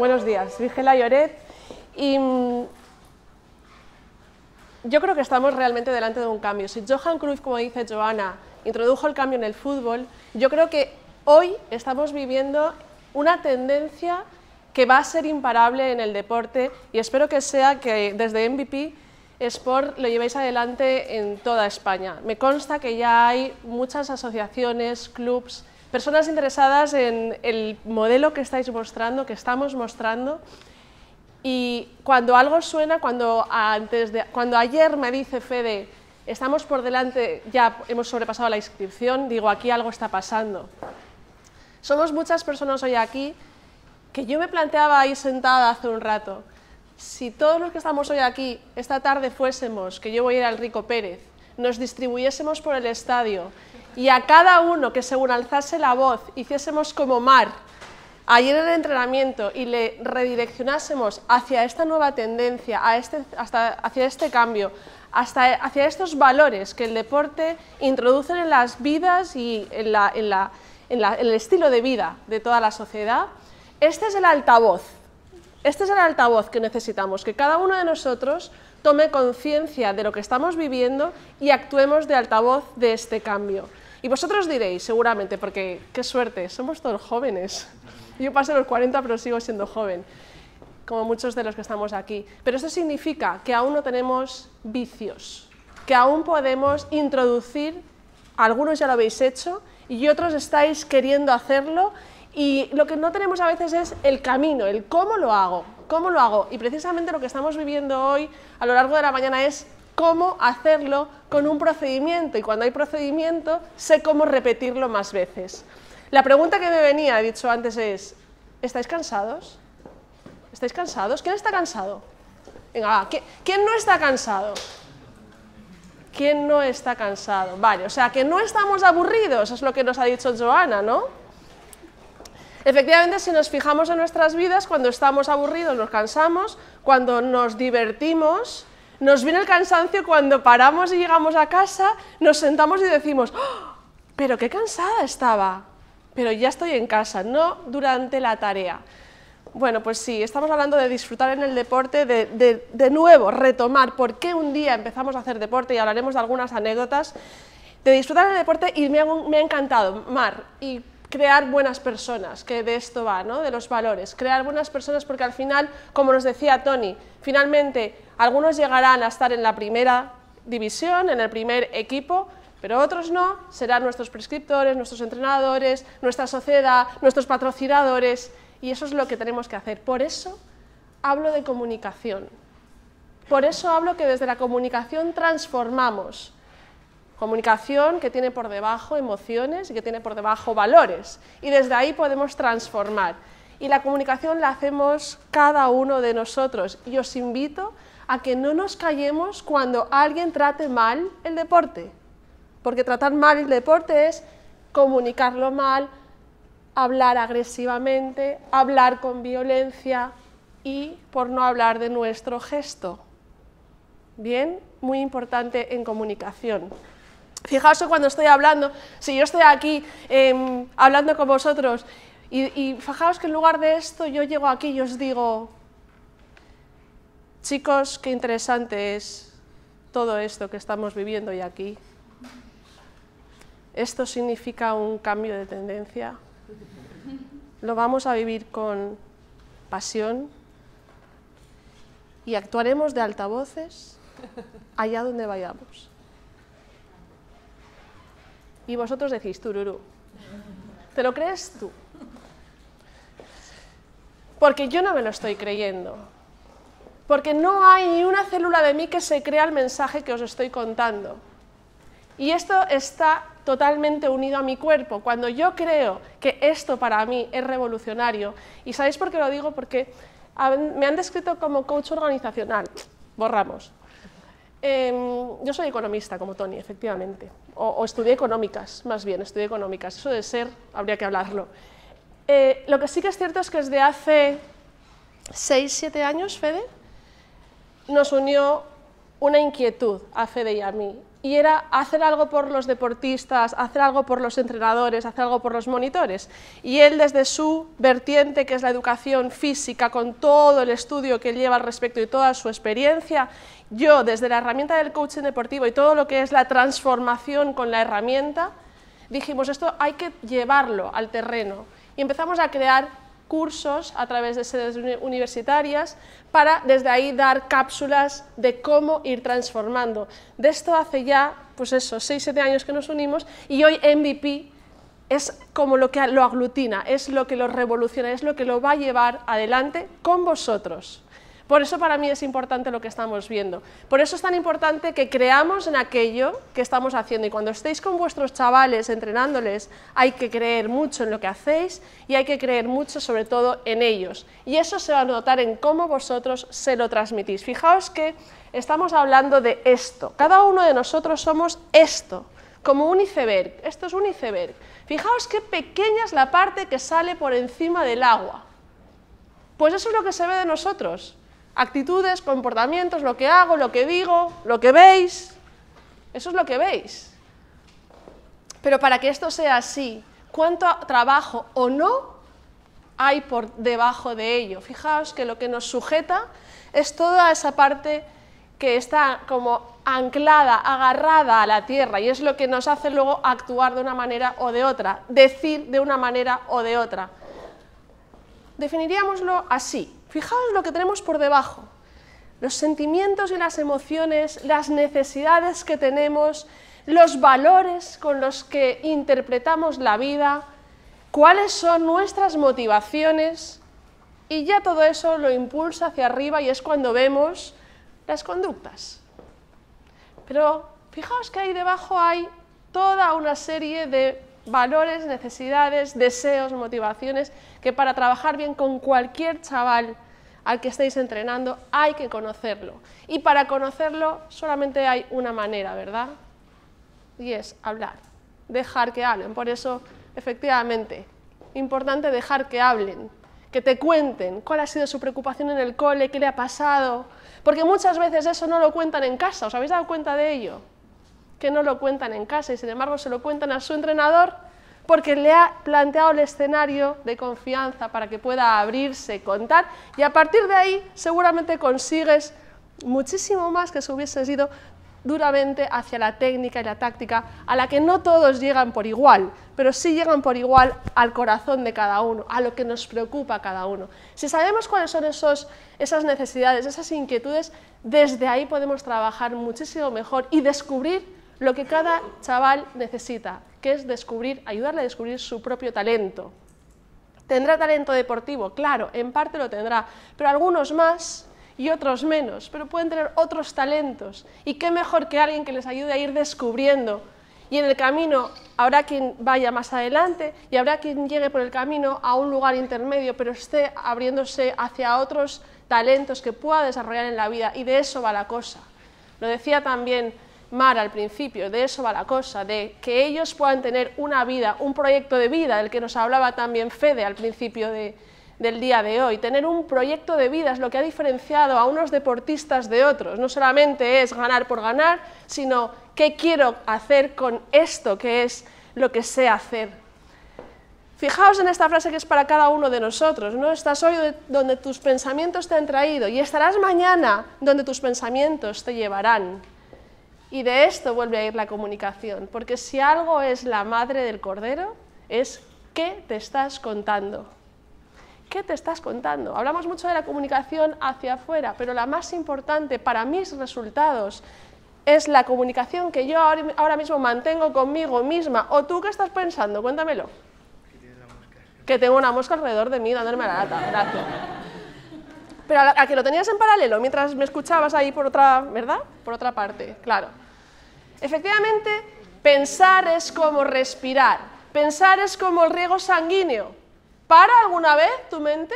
Buenos días, soy Gela Lloret y yo creo que estamos realmente delante de un cambio. Si Johan Cruyff, como dice Joana, introdujo el cambio en el fútbol, yo creo que hoy estamos viviendo una tendencia que va a ser imparable en el deporte y espero que sea que desde MVP Sport lo llevéis adelante en toda España. Me consta que ya hay muchas asociaciones, clubs, personas interesadas en el modelo que estáis mostrando, que estamos mostrando, y cuando algo suena, cuando ayer me dice Fede, estamos por delante, ya hemos sobrepasado la inscripción, digo, aquí algo está pasando. Somos muchas personas hoy aquí que yo me planteaba ahí sentada hace un rato, si todos los que estamos hoy aquí, esta tarde fuésemos, que yo voy a ir al Rico Pérez, nos distribuyésemos por el estadio y a cada uno que según alzase la voz hiciésemos como Mar ayer en el entrenamiento y le redireccionásemos hacia esta nueva tendencia, hacia este cambio, hacia estos valores que el deporte introduce en las vidas y en el estilo de vida de toda la sociedad, este es el altavoz. Este es el altavoz que necesitamos, que cada uno de nosotros tome conciencia de lo que estamos viviendo y actuemos de altavoz de este cambio. Y vosotros diréis, seguramente, porque qué suerte, somos todos jóvenes. Yo pasé los 40, pero sigo siendo joven, como muchos de los que estamos aquí. Pero esto significa que aún no tenemos vicios, que aún podemos introducir, algunos ya lo habéis hecho, y otros estáis queriendo hacerlo, y lo que no tenemos a veces es el camino, el cómo lo hago, y precisamente lo que estamos viviendo hoy a lo largo de la mañana es cómo hacerlo con un procedimiento, y cuando hay procedimiento sé cómo repetirlo más veces. La pregunta que me venía, he dicho antes, es ¿estáis cansados? ¿Estáis cansados? ¿Quién está cansado? Venga, ¿quién no está cansado? ¿Quién no está cansado? Vale, o sea que no estamos aburridos, es lo que nos ha dicho Joana, ¿no? Efectivamente, si nos fijamos en nuestras vidas, cuando estamos aburridos nos cansamos, cuando nos divertimos, nos viene el cansancio cuando paramos y llegamos a casa, nos sentamos y decimos, ¡oh, pero qué cansada estaba! Pero ya estoy en casa, no durante la tarea. Bueno, pues sí, estamos hablando de disfrutar en el deporte, de nuevo retomar por qué un día empezamos a hacer deporte y hablaremos de algunas anécdotas, de disfrutar en el deporte y me ha encantado, Mar, y crear buenas personas, que de esto va, ¿no? De los valores, crear buenas personas porque al final, como nos decía Tony, finalmente algunos llegarán a estar en la primera división, en el primer equipo, pero otros no, serán nuestros prescriptores, nuestros entrenadores, nuestra sociedad, nuestros patrocinadores, y eso es lo que tenemos que hacer. Por eso hablo de comunicación, por eso hablo que desde la comunicación transformamos. Comunicación que tiene por debajo emociones y que tiene por debajo valores, y desde ahí podemos transformar. Y la comunicación la hacemos cada uno de nosotros, y os invito a que no nos callemos cuando alguien trate mal el deporte, porque tratar mal el deporte es comunicarlo mal, hablar agresivamente, hablar con violencia y por no hablar de nuestro gesto. Bien, muy importante en comunicación. Fijaos que cuando estoy hablando, si yo estoy aquí hablando con vosotros y fijaos que en lugar de esto yo llego aquí y os digo, chicos, qué interesante es todo esto que estamos viviendo hoy aquí. Esto significa un cambio de tendencia. Lo vamos a vivir con pasión y actuaremos de altavoces allá donde vayamos. Y vosotros decís, tururú, ¿te lo crees tú? Porque yo no me lo estoy creyendo. Porque no hay ni una célula de mí que se crea el mensaje que os estoy contando. Y esto está totalmente unido a mi cuerpo. Cuando yo creo que esto para mí es revolucionario, y ¿sabéis por qué lo digo? Porque me han descrito como coach organizacional. Borramos. Yo soy economista, como Tony, efectivamente, o estudié económicas, más bien, estudié económicas, eso de ser, habría que hablarlo. Lo que sí que es cierto es que desde hace 6, 7 años, Fede, nos unió una inquietud a Fede y a mí, y era hacer algo por los deportistas, hacer algo por los entrenadores, hacer algo por los monitores. Y él, desde su vertiente, que es la educación física, con todo el estudio que lleva al respecto y toda su experiencia, yo, desde la herramienta del coaching deportivo y todo lo que es la transformación con la herramienta, dijimos, esto hay que llevarlo al terreno. Y empezamos a crear cursos a través de sedes universitarias para desde ahí dar cápsulas de cómo ir transformando. De esto hace ya, pues eso, 6-7 años que nos unimos, y hoy MVP es como lo que lo aglutina, es lo que lo revoluciona, es lo que lo va a llevar adelante con vosotros. Por eso para mí es importante lo que estamos viendo. Por eso es tan importante que creamos en aquello que estamos haciendo. Y cuando estéis con vuestros chavales entrenándoles, hay que creer mucho en lo que hacéis y hay que creer mucho sobre todo en ellos. Y eso se va a notar en cómo vosotros se lo transmitís. Fijaos que estamos hablando de esto. Cada uno de nosotros somos esto, como un iceberg. Esto es un iceberg. Fijaos qué pequeña es la parte que sale por encima del agua. Pues eso es lo que se ve de nosotros. Actitudes, comportamientos, lo que hago, lo que digo, lo que veis, eso es lo que veis. Pero para que esto sea así, ¿cuánto trabajo o no hay por debajo de ello? Fijaos que lo que nos sujeta es toda esa parte que está como anclada, agarrada a la tierra, y es lo que nos hace luego actuar de una manera o de otra, decir de una manera o de otra. Definiríamoslo así. Fijaos lo que tenemos por debajo, los sentimientos y las emociones, las necesidades que tenemos, los valores con los que interpretamos la vida, cuáles son nuestras motivaciones, y ya todo eso lo impulsa hacia arriba y es cuando vemos las conductas. Pero fijaos que ahí debajo hay toda una serie de valores, necesidades, deseos, motivaciones, que para trabajar bien con cualquier chaval al que estéis entrenando hay que conocerlo. Y para conocerlo solamente hay una manera, ¿verdad? Y es hablar, dejar que hablen. Por eso, efectivamente, importante dejar que hablen, que te cuenten cuál ha sido su preocupación en el cole, qué le ha pasado, porque muchas veces eso no lo cuentan en casa. ¿Os habéis dado cuenta de ello? Que no lo cuentan en casa y sin embargo se lo cuentan a su entrenador porque le ha planteado el escenario de confianza para que pueda abrirse, contar, y a partir de ahí seguramente consigues muchísimo más que si hubieses ido duramente hacia la técnica y la táctica, a la que no todos llegan por igual, pero sí llegan por igual al corazón de cada uno, a lo que nos preocupa a cada uno. Si sabemos cuáles son esas necesidades, esas inquietudes, desde ahí podemos trabajar muchísimo mejor y descubrir lo que cada chaval necesita, que es ayudarle a descubrir su propio talento. ¿Tendrá talento deportivo? Claro, en parte lo tendrá, pero algunos más y otros menos, pero pueden tener otros talentos. Y qué mejor que alguien que les ayude a ir descubriendo. Y en el camino habrá quien vaya más adelante y habrá quien llegue por el camino a un lugar intermedio, pero esté abriéndose hacia otros talentos que pueda desarrollar en la vida, y de eso va la cosa. Lo decía también Mar al principio, de eso va la cosa, de que ellos puedan tener una vida, un proyecto de vida, del que nos hablaba también Fede al principio del día de hoy. Tener un proyecto de vida es lo que ha diferenciado a unos deportistas de otros. No solamente es ganar por ganar, sino qué quiero hacer con esto, que es lo que sé hacer. Fijaos en esta frase que es para cada uno de nosotros, ¿no? Estás hoy donde tus pensamientos te han traído y estarás mañana donde tus pensamientos te llevarán. Y de esto vuelve a ir la comunicación, porque si algo es la madre del cordero, es ¿qué te estás contando? ¿Qué te estás contando? Hablamos mucho de la comunicación hacia afuera, pero la más importante para mis resultados es la comunicación que yo ahora mismo mantengo conmigo misma. ¿O tú qué estás pensando? Cuéntamelo. Que tengo una mosca alrededor de mí dándome la lata. Gracias. Pero a que lo tenías en paralelo mientras me escuchabas ahí por otra, ¿verdad? Por otra parte, claro. Efectivamente, pensar es como respirar, pensar es como el riego sanguíneo. ¿Para alguna vez tu mente?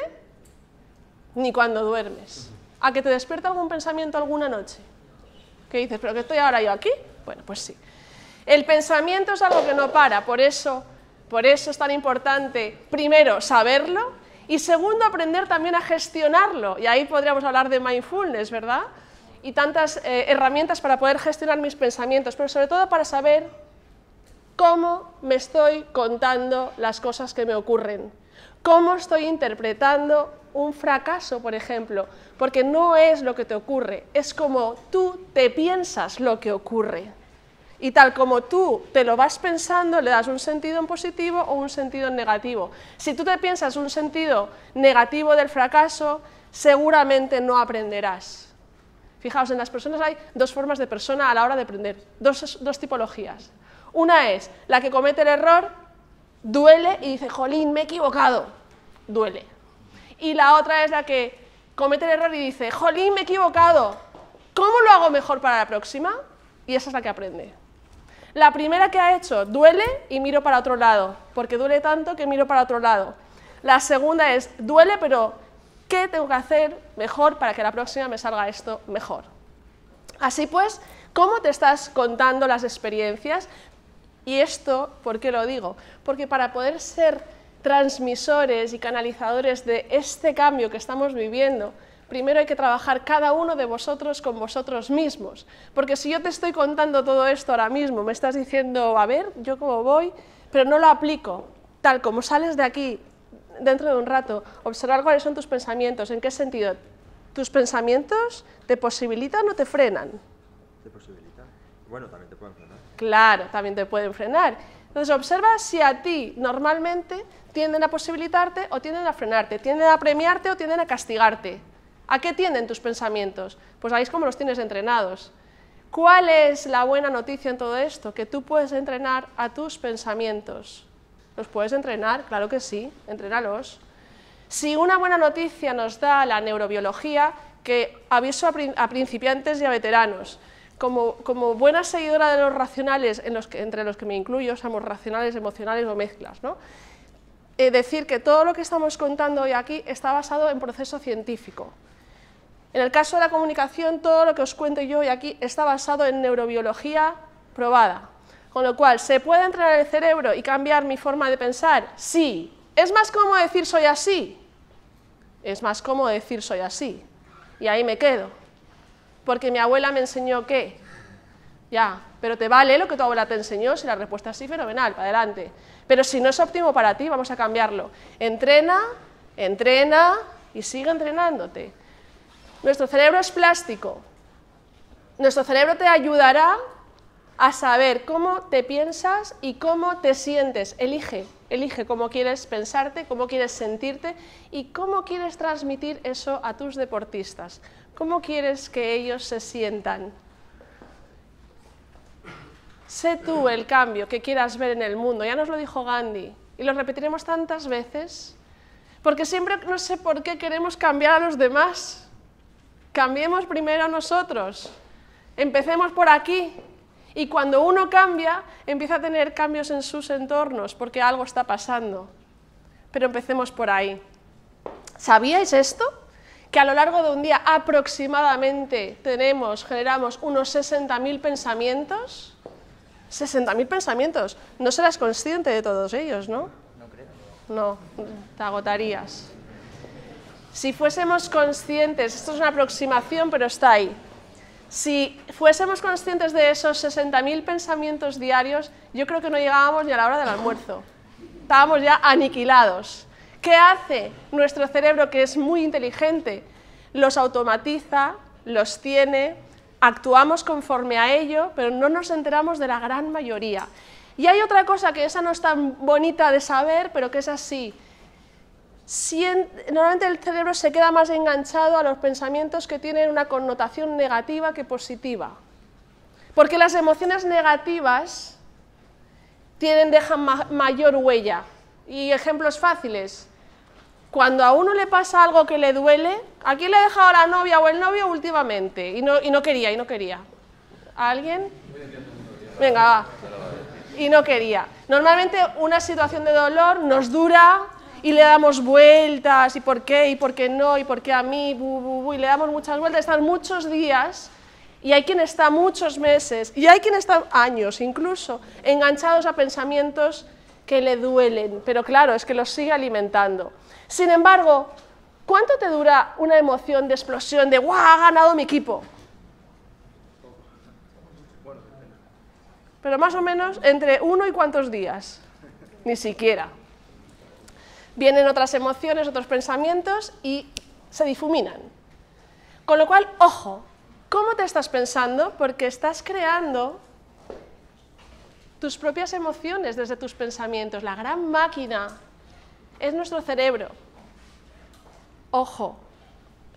Ni cuando duermes. ¿A que te despierta algún pensamiento alguna noche? ¿Qué dices? ¿Pero que estoy ahora yo aquí? Bueno, pues sí. El pensamiento es algo que no para, por eso es tan importante, primero, saberlo, y segundo, aprender también a gestionarlo. Y ahí podríamos hablar de mindfulness, ¿verdad? y tantas herramientas para poder gestionar mis pensamientos, pero sobre todo para saber cómo me estoy contando las cosas que me ocurren, cómo estoy interpretando un fracaso, por ejemplo, porque no es lo que te ocurre, es como tú te piensas lo que ocurre. Y tal como tú te lo vas pensando, le das un sentido en positivo o un sentido en negativo. Si tú te piensas un sentido negativo del fracaso, seguramente no aprenderás. Fijaos, en las personas hay dos formas de persona a la hora de aprender, dos tipologías. Una es la que comete el error, duele y dice, jolín, me he equivocado, duele. Y la otra es la que comete el error y dice, jolín, me he equivocado, ¿cómo lo hago mejor para la próxima? Y esa es la que aprende. La primera que ha hecho, duele y miro para otro lado, porque duele tanto que miro para otro lado. La segunda es, duele, pero ¿qué tengo que hacer mejor para que la próxima me salga esto mejor? Así pues, ¿cómo te estás contando las experiencias? Y esto, ¿por qué lo digo? Porque para poder ser transmisores y canalizadores de este cambio que estamos viviendo, primero hay que trabajar cada uno de vosotros con vosotros mismos. Porque si yo te estoy contando todo esto ahora mismo, me estás diciendo, a ver, yo cómo voy, pero no lo aplico, tal como sales de aquí dentro de un rato, observar cuáles son tus pensamientos, en qué sentido. ¿Tus pensamientos te posibilitan o te frenan? Te posibilitan. Bueno, también te pueden frenar. Claro, también te pueden frenar. Entonces observa si a ti normalmente tienden a posibilitarte o tienden a frenarte, tienden a premiarte o tienden a castigarte. ¿A qué tienden tus pensamientos? Pues ahí es como los tienes entrenados. ¿Cuál es la buena noticia en todo esto? Que tú puedes entrenar a tus pensamientos. ¿Los puedes entrenar? Claro que sí, entrénalos. Si una buena noticia nos da la neurobiología, que aviso a principiantes y a veteranos, como buena seguidora de los racionales, entre los que me incluyo, somos racionales, emocionales o mezclas, ¿no? Decir que todo lo que estamos contando hoy aquí está basado en proceso científico. En el caso de la comunicación, todo lo que os cuento yo hoy aquí está basado en neurobiología probada. Con lo cual, ¿se puede entrenar el cerebro y cambiar mi forma de pensar? Sí. ¿Es más cómodo decir soy así? Es más cómodo decir soy así. Y ahí me quedo. Porque mi abuela me enseñó ¿qué? Ya, pero ¿te vale lo que tu abuela te enseñó? Si la respuesta es sí, fenomenal, para adelante. Pero si no es óptimo para ti, vamos a cambiarlo. Entrena, entrena y sigue entrenándote. Nuestro cerebro es plástico. Nuestro cerebro te ayudará a saber cómo te piensas y cómo te sientes. Elige cómo quieres pensarte, cómo quieres sentirte y cómo quieres transmitir eso a tus deportistas. ¿Cómo quieres que ellos se sientan? Sé tú el cambio que quieras ver en el mundo. Ya nos lo dijo Gandhi y lo repetiremos tantas veces, porque siempre no sé por qué queremos cambiar a los demás. Cambiemos primero nosotros. Empecemos por aquí. Y cuando uno cambia, empieza a tener cambios en sus entornos, porque algo está pasando. Pero empecemos por ahí. ¿Sabíais esto? Que a lo largo de un día aproximadamente generamos unos 60.000 pensamientos. 60.000 pensamientos. No serás consciente de todos ellos, ¿no? No creo. No, te agotarías. Si fuésemos conscientes, esto es una aproximación, pero está ahí. Si fuésemos conscientes de esos 60.000 pensamientos diarios, yo creo que no llegábamos ni a la hora del almuerzo. Estábamos ya aniquilados. ¿Qué hace nuestro cerebro, que es muy inteligente? Los automatiza, los tiene, actuamos conforme a ello, pero no nos enteramos de la gran mayoría. Y hay otra cosa que esa no es tan bonita de saber, pero que es así. Normalmente el cerebro se queda más enganchado a los pensamientos que tienen una connotación negativa que positiva. Porque las emociones negativas dejan mayor huella. Y ejemplos fáciles. Cuando a uno le pasa algo que le duele, ¿a quién le ha dejado la novia o el novio últimamente? Y no quería. ¿A alguien? Venga, va. Y no quería. Normalmente una situación de dolor nos dura y le damos vueltas, y por qué no, y por qué a mí, y le damos muchas vueltas, están muchos días, y hay quien está muchos meses, y hay quien está años incluso, enganchados a pensamientos que le duelen, pero claro, es que los sigue alimentando. Sin embargo, ¿cuánto te dura una emoción de explosión de ¡guau, ha ganado mi equipo? Pero más o menos entre 1 y ¿cuántos días? Ni siquiera. Vienen otras emociones, otros pensamientos y se difuminan. Con lo cual, ojo, ¿cómo te estás pensando? Porque estás creando tus propias emociones desde tus pensamientos. La gran máquina es nuestro cerebro. Ojo,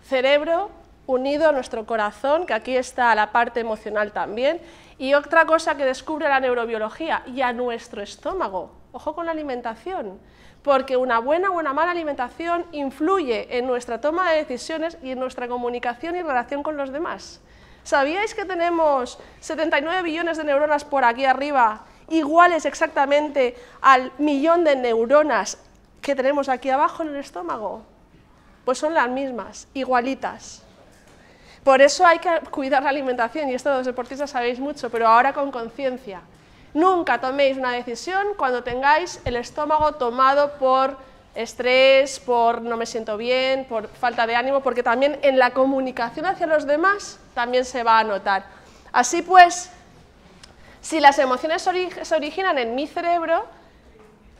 cerebro unido a nuestro corazón, que aquí está la parte emocional también, y otra cosa que descubre la neurobiología, y a nuestro estómago. Ojo con la alimentación, porque una buena o una mala alimentación influye en nuestra toma de decisiones y en nuestra comunicación y relación con los demás. ¿Sabíais que tenemos 79 billones de neuronas por aquí arriba, iguales exactamente al millón de neuronas que tenemos aquí abajo en el estómago? Pues son las mismas, igualitas. Por eso hay que cuidar la alimentación, y esto los deportistas sabéis mucho, pero ahora con conciencia. Nunca toméis una decisión cuando tengáis el estómago tomado por estrés, por no me siento bien, por falta de ánimo, porque también en la comunicación hacia los demás también se va a notar. Así pues, si las emociones se originan en mi cerebro,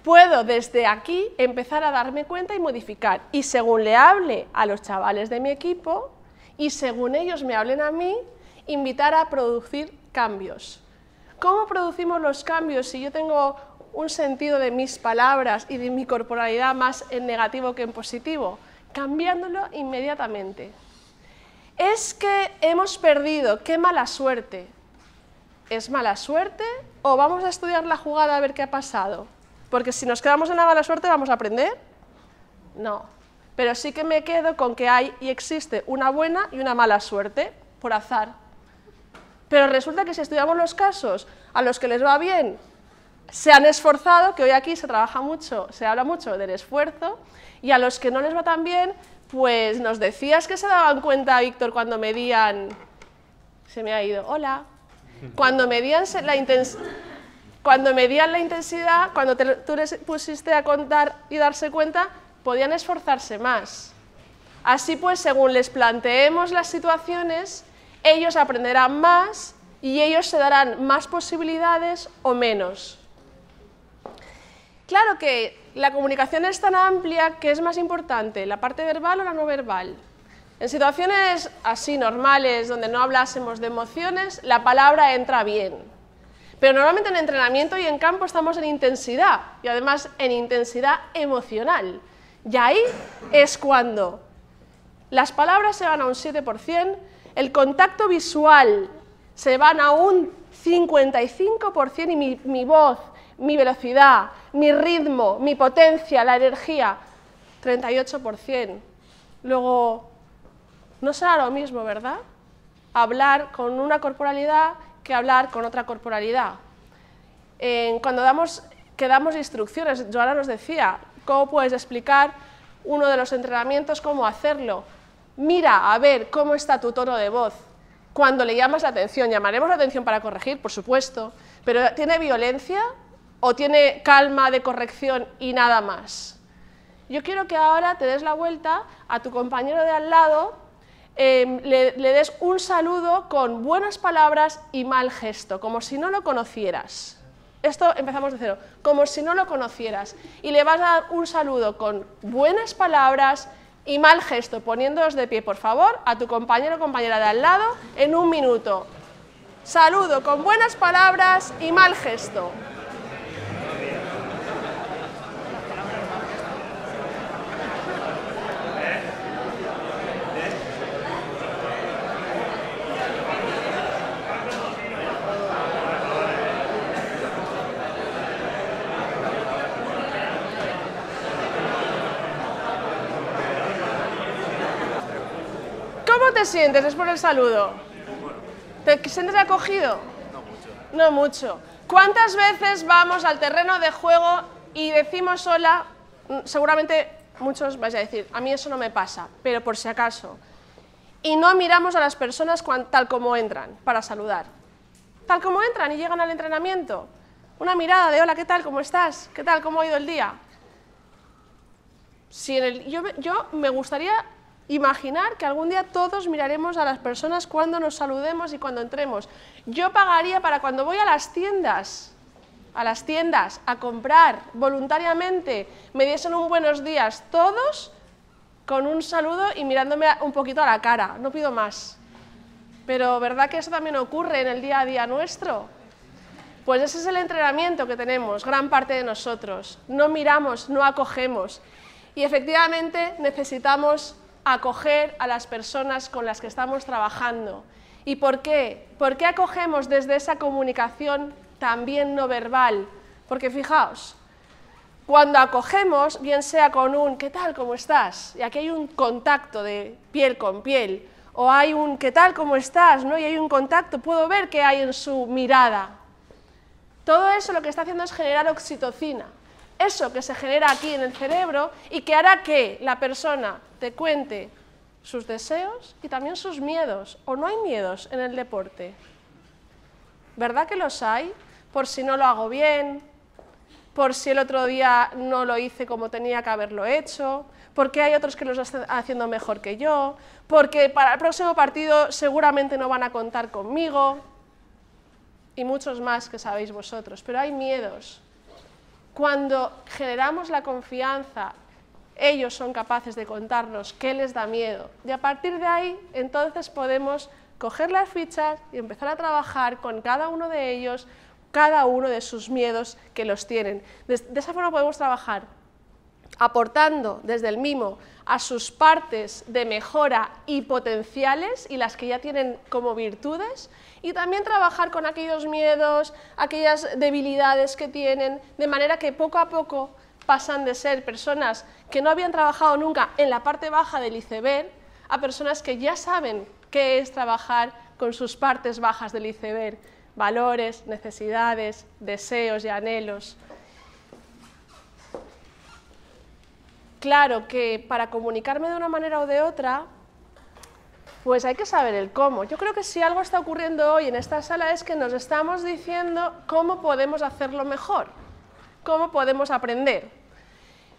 puedo desde aquí empezar a darme cuenta y modificar. Y según le hable a los chavales de mi equipo, y según ellos me hablen a mí, invitar a producir cambios. ¿Cómo producimos los cambios si yo tengo un sentido de mis palabras y de mi corporalidad más en negativo que en positivo? Cambiándolo inmediatamente. Es que hemos perdido, qué mala suerte. ¿Es mala suerte o vamos a estudiar la jugada a ver qué ha pasado? Porque si nos quedamos en la mala suerte, ¿vamos a aprender? No. Pero sí que me quedo con que hay y existe una buena y una mala suerte, por azar. Pero resulta que si estudiamos los casos a los que les va bien, se han esforzado, que hoy aquí se trabaja mucho, se habla mucho del esfuerzo, y a los que no les va tan bien, pues nos decías que se daban cuenta, Víctor, cuando medían... Se me ha ido, hola. Cuando medían la intensidad, cuando tú les pusiste a contar y darse cuenta, podían esforzarse más. Así pues, según les planteemos las situaciones, ellos aprenderán más y ellos se darán más posibilidades o menos. Claro que la comunicación es tan amplia que es más importante la parte verbal o la no verbal. En situaciones así normales, donde no hablásemos de emociones, la palabra entra bien. Pero normalmente en entrenamiento y en campo estamos en intensidad, y además en intensidad emocional. Y ahí es cuando las palabras se van a un 7%, el contacto visual se van a un 55% y mi voz, mi velocidad, mi ritmo, mi potencia, la energía, 38%. Luego, no será lo mismo, ¿verdad? Hablar con una corporalidad que hablar con otra corporalidad. Cuando damos instrucciones, Joana nos decía, ¿cómo puedes explicar uno de los entrenamientos, cómo hacerlo? Mira a ver cómo está tu tono de voz. Cuando le llamas la atención, llamaremos la atención para corregir, por supuesto, pero ¿tiene violencia o tiene calma de corrección y nada más? Yo quiero que ahora te des la vuelta a tu compañero de al lado, le des un saludo con buenas palabras y mal gesto, como si no lo conocieras. Esto empezamos de cero, como si no lo conocieras. Y le vas a dar un saludo con buenas palabras y mal gesto, poniéndoos de pie, por favor, a tu compañero o compañera de al lado en 1 minuto. Saludo con buenas palabras y mal gesto. ¿Cómo te sientes después del saludo? ¿Te sientes acogido? No mucho. No mucho. ¿Cuántas veces vamos al terreno de juego y decimos hola? Seguramente muchos vais a decir, a mí eso no me pasa, pero por si acaso. Y no miramos a las personas tal como entran, para saludar. Tal como entran y llegan al entrenamiento. Una mirada de hola, ¿qué tal? ¿Cómo estás? ¿Qué tal? ¿Cómo ha ido el día? Si yo me gustaría Imaginar que algún día todos miraremos a las personas cuando nos saludemos y cuando entremos. Yo pagaría para cuando voy a las tiendas a comprar voluntariamente, me diesen un buenos días todos con un saludo y mirándome un poquito a la cara, no pido más. Pero ¿verdad que eso también ocurre en el día a día nuestro? Pues ese es el entrenamiento que tenemos, gran parte de nosotros. No miramos, no acogemos. Y efectivamente necesitamos acoger a las personas con las que estamos trabajando. ¿Y por qué? ¿Por qué acogemos desde esa comunicación también no verbal? Porque fijaos, cuando acogemos, bien sea con un ¿qué tal, cómo estás? Y aquí hay un contacto de piel con piel, o hay un ¿qué tal, cómo estás? ¿No? Y hay un contacto, puedo ver qué hay en su mirada. Todo eso lo que está haciendo es generar oxitocina, eso que se genera aquí en el cerebro y que hará que la persona te cuente sus deseos y también sus miedos. ¿O no hay miedos en el deporte? ¿Verdad que los hay? Por si no lo hago bien, por si el otro día no lo hice como tenía que haberlo hecho, porque hay otros que lo están haciendo mejor que yo, porque para el próximo partido seguramente no van a contar conmigo, y muchos más que sabéis vosotros. Pero hay miedos. Cuando generamos la confianza, ellos son capaces de contarnos qué les da miedo, y a partir de ahí, entonces podemos coger las fichas y empezar a trabajar con cada uno de ellos, cada uno de sus miedos que los tienen. De esa forma podemos trabajar aportando desde el mimo a sus partes de mejora y potenciales y las que ya tienen como virtudes, y también trabajar con aquellos miedos, aquellas debilidades que tienen, de manera que poco a poco pasan de ser personas que no habían trabajado nunca en la parte baja del iceberg a personas que ya saben qué es trabajar con sus partes bajas del iceberg, valores, necesidades, deseos y anhelos. Claro que para comunicarme de una manera o de otra, pues hay que saber el cómo. Yo creo que si algo está ocurriendo hoy en esta sala es que nos estamos diciendo cómo podemos hacerlo mejor, cómo podemos aprender.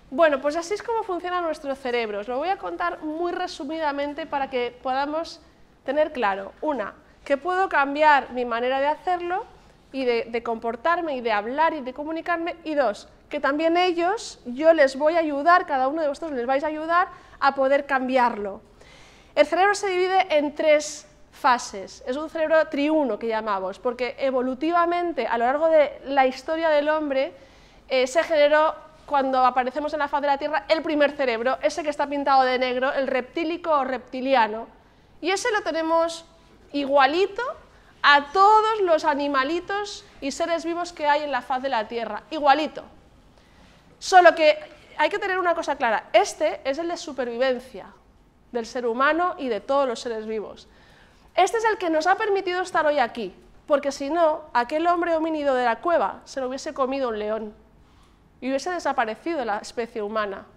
Bueno, pues así es como funciona nuestro cerebro. Os lo voy a contar muy resumidamente para que podamos tener claro. Una, que puedo cambiar mi manera de hacerlo y de comportarme y de hablar y de comunicarme. Y dos, que también ellos, yo les voy a ayudar, cada uno de vosotros les vais a ayudar a poder cambiarlo. El cerebro se divide en tres fases, es un cerebro triuno que llamamos, porque evolutivamente a lo largo de la historia del hombre se generó, cuando aparecemos en la faz de la Tierra, el primer cerebro, ese que está pintado de negro, el reptílico o reptiliano, y ese lo tenemos igualito a todos los animalitos y seres vivos que hay en la faz de la Tierra, igualito. Solo que hay que tener una cosa clara, este es el de supervivencia del ser humano y de todos los seres vivos. Este es el que nos ha permitido estar hoy aquí, porque si no, aquel hombre homínido de la cueva se lo hubiese comido un león y hubiese desaparecido la especie humana,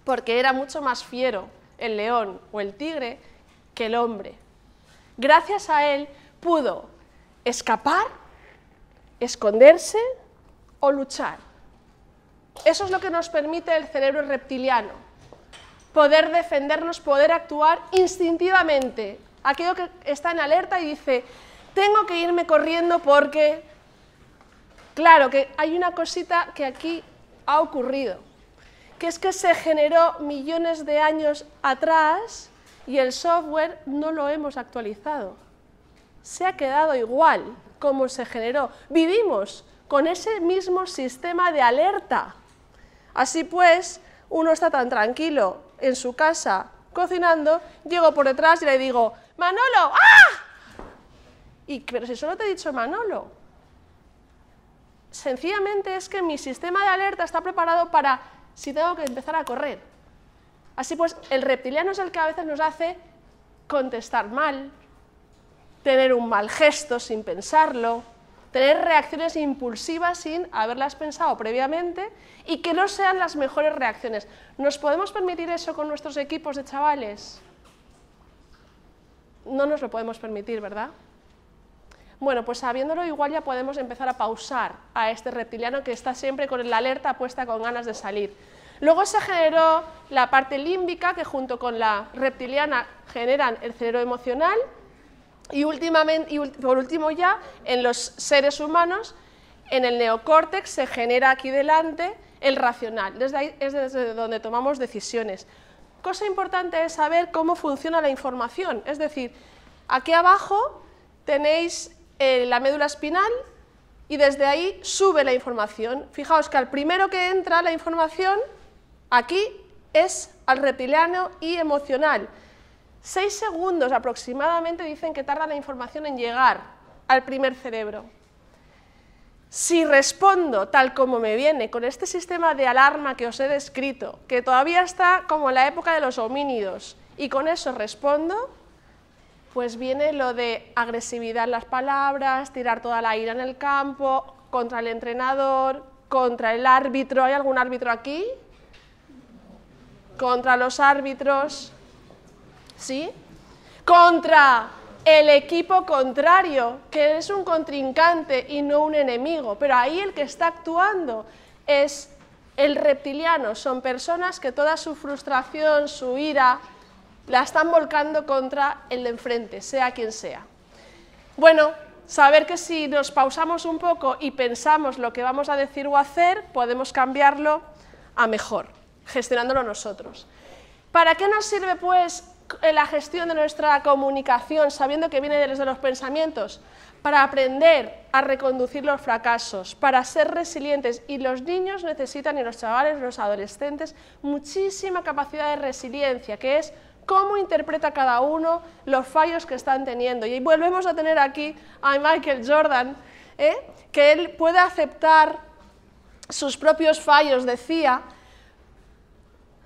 porque era mucho más fiero el león o el tigre que el hombre. Gracias a él pudo escapar, esconderse o luchar. Eso es lo que nos permite el cerebro reptiliano. Poder defendernos, poder actuar instintivamente. Aquello que está en alerta y dice, tengo que irme corriendo porque... Claro que hay una cosita que aquí ha ocurrido, que es que se generó millones de años atrás y el software no lo hemos actualizado. Se ha quedado igual como se generó. Vivimos con ese mismo sistema de alerta. Así pues, uno está tan tranquilo en su casa cocinando, llego por detrás y le digo, ¡Manolo! ¡Ah! Pero si solo te he dicho Manolo. Sencillamente es que mi sistema de alerta está preparado para si tengo que empezar a correr. Así pues, el reptiliano es el que a veces nos hace contestar mal, tener un mal gesto sin pensarlo, tener reacciones impulsivas sin haberlas pensado previamente y que no sean las mejores reacciones. ¿Nos podemos permitir eso con nuestros equipos de chavales? No nos lo podemos permitir, ¿verdad? Bueno, pues sabiéndolo igual ya podemos empezar a pausar a este reptiliano que está siempre con la alerta puesta con ganas de salir. Luego se generó la parte límbica, que junto con la reptiliana generan el cerebro emocional, y por último ya, en los seres humanos, en el neocórtex se genera aquí delante el racional, desde ahí es desde donde tomamos decisiones. Cosa importante es saber cómo funciona la información, es decir, aquí abajo tenéis la médula espinal y desde ahí sube la información. Fijaos que al primero que entra la información, aquí es al reptiliano y emocional. 6 segundos aproximadamente dicen que tarda la información en llegar al primer cerebro. Si respondo tal como me viene, con este sistema de alarma que os he descrito, que todavía está como en la época de los homínidos, y con eso respondo, pues viene lo de agresividad en las palabras, tirar toda la ira en el campo, contra el entrenador, contra el árbitro. ¿Hay algún árbitro aquí? Contra los árbitros, ¿sí? Contra el equipo contrario, que es un contrincante y no un enemigo, pero ahí el que está actuando es el reptiliano. Son personas que toda su frustración, su ira, la están volcando contra el de enfrente, sea quien sea. Bueno, saber que si nos pausamos un poco y pensamos lo que vamos a decir o hacer, podemos cambiarlo a mejor, gestionándolo nosotros. ¿Para qué nos sirve, pues, la gestión de nuestra comunicación, sabiendo que viene desde los pensamientos? Para aprender a reconducir los fracasos, para ser resilientes, y los niños necesitan, y los chavales, los adolescentes, muchísima capacidad de resiliencia, que es cómo interpreta cada uno los fallos que están teniendo. Y volvemos a tener aquí a Michael Jordan, que él puede aceptar sus propios fallos, decía,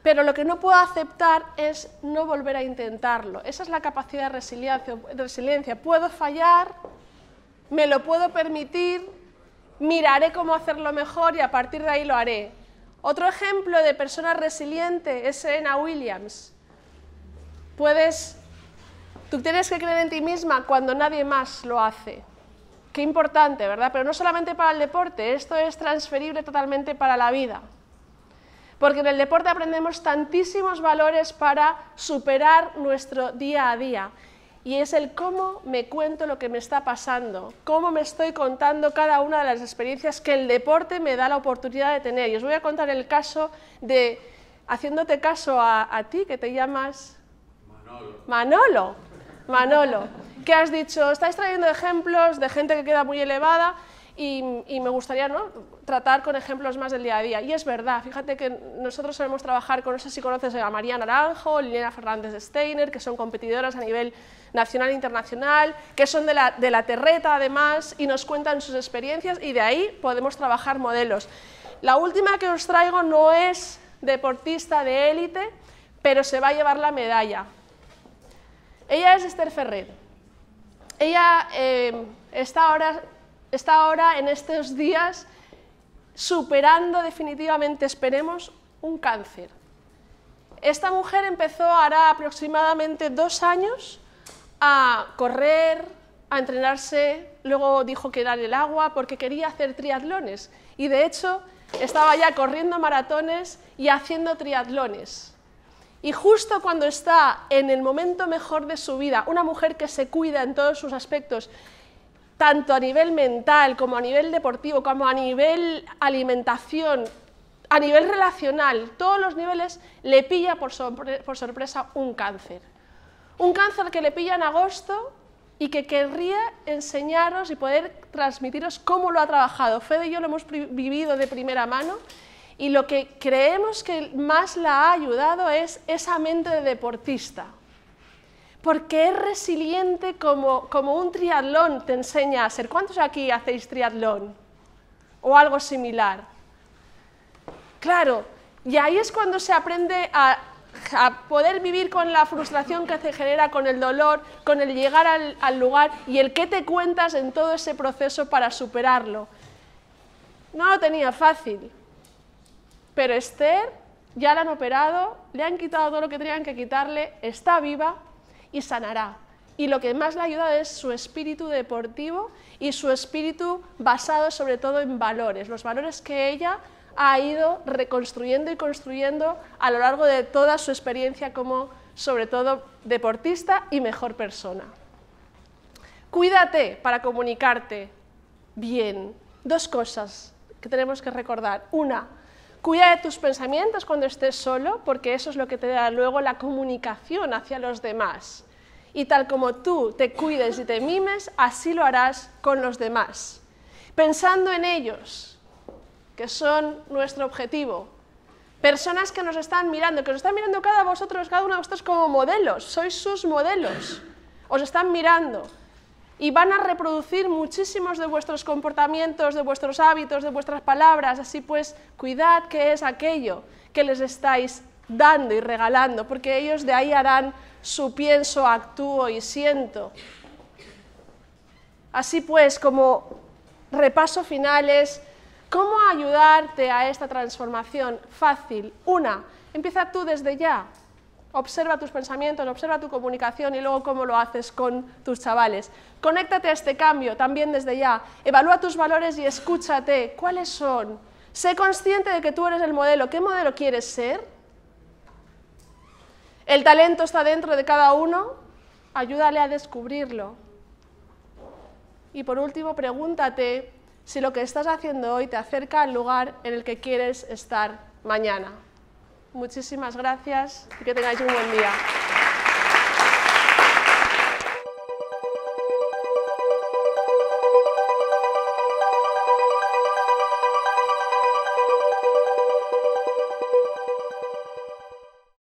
pero lo que no puedo aceptar es no volver a intentarlo. Esa es la capacidad de resiliencia. Puedo fallar, me lo puedo permitir, miraré cómo hacerlo mejor y a partir de ahí lo haré. Otro ejemplo de persona resiliente es Serena Williams. Tú tienes que creer en ti misma cuando nadie más lo hace. Qué importante, ¿verdad? Pero no solamente para el deporte, esto es transferible totalmente para la vida. Porque en el deporte aprendemos tantísimos valores para superar nuestro día a día. Y es el cómo me cuento lo que me está pasando, cómo me estoy contando cada una de las experiencias que el deporte me da la oportunidad de tener. Y os voy a contar el caso de, haciéndote caso a ti, que te llamas Manolo, que has dicho, estáis trayendo ejemplos de gente que queda muy elevada, y me gustaría, ¿no?, tratar con ejemplos más del día a día. Y es verdad, fíjate que nosotros solemos trabajar con, no sé si conoces a María Naranjo, Liliana Fernández de Steiner, que son competidoras a nivel nacional e internacional, que son de la terreta además, y nos cuentan sus experiencias, y de ahí podemos trabajar modelos. La última que os traigo no es deportista de élite, pero se va a llevar la medalla. Ella es Esther Ferrer. Ella está ahora, en estos días, superando definitivamente, esperemos, un cáncer. Esta mujer empezó hará aproximadamente 2 años a correr, a entrenarse, luego dijo que era el agua porque quería hacer triatlones y de hecho estaba ya corriendo maratones y haciendo triatlones. Y justo cuando está en el momento mejor de su vida, una mujer que se cuida en todos sus aspectos, tanto a nivel mental, como a nivel deportivo, como a nivel alimentación, a nivel relacional, todos los niveles, le pilla por sorpresa un cáncer. Un cáncer que le pilla en agosto y que querría enseñaros y poder transmitiros cómo lo ha trabajado. Fede y yo lo hemos vivido de primera mano y lo que creemos que más la ha ayudado es esa mente de deportista. Porque es resiliente como un triatlón te enseña a ser. ¿Cuántos aquí hacéis triatlón? O algo similar. Claro, y ahí es cuando se aprende a poder vivir con la frustración que se genera, con el dolor, con el llegar al lugar y el qué te cuentas en todo ese proceso para superarlo. No lo tenía fácil, pero Esther ya la han operado, le han quitado todo lo que tenían que quitarle, está viva y sanará. Y lo que más le ha ayudado es su espíritu deportivo y su espíritu basado sobre todo en valores, los valores que ella ha ido reconstruyendo y construyendo a lo largo de toda su experiencia como, sobre todo, deportista y mejor persona. Cuídate para comunicarte bien. Dos cosas que tenemos que recordar. Una, cuida de tus pensamientos cuando estés solo, porque eso es lo que te da luego la comunicación hacia los demás. Y tal como tú te cuides y te mimes, así lo harás con los demás. Pensando en ellos, que son nuestro objetivo. Personas que nos están mirando, cada uno de vosotros como modelos, sois sus modelos. Os están mirando. Y van a reproducir muchísimos de vuestros comportamientos, de vuestros hábitos, de vuestras palabras. Así pues, cuidad qué es aquello que les estáis dando y regalando, porque ellos de ahí harán su pienso, actúo y siento. Así pues, como repaso final es, ¿cómo ayudarte a esta transformación? Fácil. Una, empieza tú desde ya. Observa tus pensamientos, observa tu comunicación y luego cómo lo haces con tus chavales. Conéctate a este cambio también desde ya. Evalúa tus valores y escúchate. ¿Cuáles son? Sé consciente de que tú eres el modelo. ¿Qué modelo quieres ser? ¿El talento está dentro de cada uno? Ayúdale a descubrirlo. Y por último, pregúntate si lo que estás haciendo hoy te acerca al lugar en el que quieres estar mañana. Muchísimas gracias y que tengáis un buen día.